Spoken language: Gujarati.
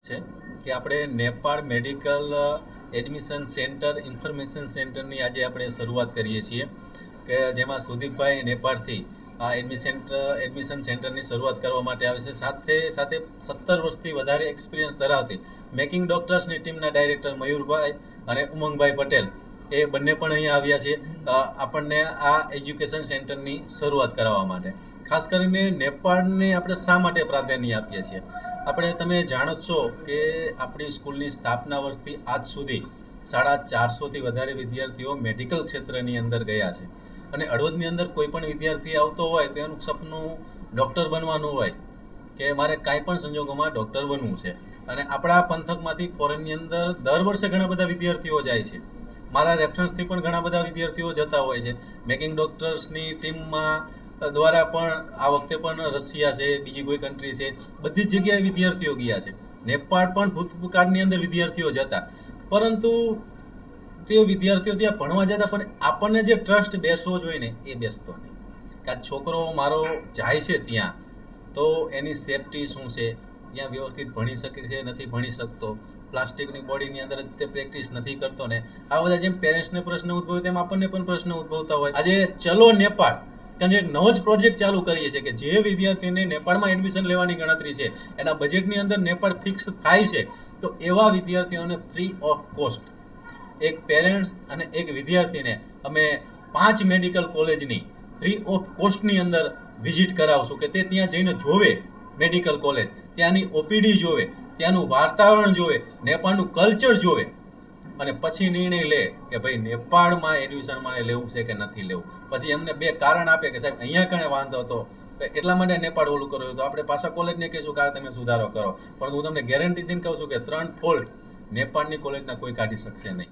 છે કે આપણે Nepal medical admission centre information સેન્ટરની આજે આપણે શરૂઆત કરીએ છીએ કે જેમાં સુદીપભાઈ નેપાળથી આ એડમિશન સેન્ટરની શરૂઆત કરવા માટે આવે છે. સાથે સાથે 17 વર્ષથી વધારે એક્સપિરિયન્સ ધરાવતી મેકિંગ ડોક્ટર્સની ટીમના ડાયરેક્ટર મયુરભાઈ અને ઉમંગભાઈ પટેલ એ બંને પણ અહીંયા આવ્યા છે આપણને આ એજ્યુકેશન સેન્ટરની શરૂઆત કરાવવા માટે. ખાસ કરીને નેપાળને આપણે શા માટે પ્રાધાન્ય આપીએ છીએ? તમે જાણો છો કે આપણી સ્કૂલની સ્થાપના વર્ષથી આજ સુધી 450થી વધારે વિદ્યાર્થીઓ મેડિકલ ક્ષેત્રની અંદર ગયા છે અને હળવદની અંદર કોઈ પણ વિદ્યાર્થી આવતો હોય તો એનું સપનું ડૉક્ટર બનવાનું હોય કે મારે કાંઈ પણ સંજોગોમાં ડૉક્ટર બનવું છે. અને આપણા પંથકમાંથી ફોરેનની અંદર દર વર્ષે ઘણા બધા વિદ્યાર્થીઓ જાય છે. મારા રેફરન્સથી પણ ઘણા બધા વિદ્યાર્થીઓ જતા હોય છે. મેકિંગ ડોક્ટર્સની ટીમમાં દ્વારા પણ આ વખતે પણ રશિયા છે, બીજી કોઈ કન્ટ્રી છે, બધી જ જગ્યાએ વિદ્યાર્થીઓ ગયા છે. નેપાળ પણ ભૂતકાળની અંદર વિદ્યાર્થીઓ જતા, પરંતુ તે વિદ્યાર્થીઓ ત્યાં ભણવા જતા પણ આપણને જે ટ્રસ્ટ બેસવો જોઈએ ને એ બેસતો નહીં. કે આ છોકરો મારો જાય છે ત્યાં તો એની સેફટી શું છે, ત્યાં વ્યવસ્થિત ભણી શકે છે, નથી ભણી શકતો, પ્લાસ્ટિકની બોડીની અંદર તે પ્રેક્ટિસ નથી કરતો ને આ બધા જેમ પેરેન્ટ્સને પ્રશ્ન ઉદ્ભવે તેમ આપણને પણ પ્રશ્ન ઉદ્ભવતા હોય. આજે ચલો નેપાળ કારણ એક નવો જ પ્રોજેક્ટ ચાલુ કરીએ છીએ કે જે વિદ્યાર્થીને નેપાળમાં એડમિશન લેવાની ગણતરી છે એના બજેટની અંદર નેપાળ ફિક્સ થાય છે તો એવા વિદ્યાર્થીઓને ફ્રી ઓફ કોસ્ટ એક પેરેન્ટ્સ અને એક વિદ્યાર્થીને અમે 5 મેડિકલ કોલેજની ફ્રી ઓફ કોસ્ટની અંદર વિઝિટ કરાવશું કે તે ત્યાં જઈને જોવે મેડિકલ કોલેજ, ત્યાંની ઓપીડી જોવે, ત્યાંનું વાતાવરણ જોવે, નેપાળનું કલ્ચર જોવે અને પછી નિર્ણય લે કે ભાઈ નેપાળમાં એડમિશન મારે લેવું છે કે નથી લેવું. પછી એમને 2 કારણ આપે કે સાહેબ અહીંયા કણે વાંધો હતો એટલા માટે નેપાળ ઓલું કર્યું તો આપણે પાછા કોલેજને કહીશું કે તમે સુધારો કરો. પણ હું તમને ગેરંટીથી કહું છું કે 3 ફોલ્ટ નેપાળની કોલેજના કોઈ કાઢી શકશે નહીં.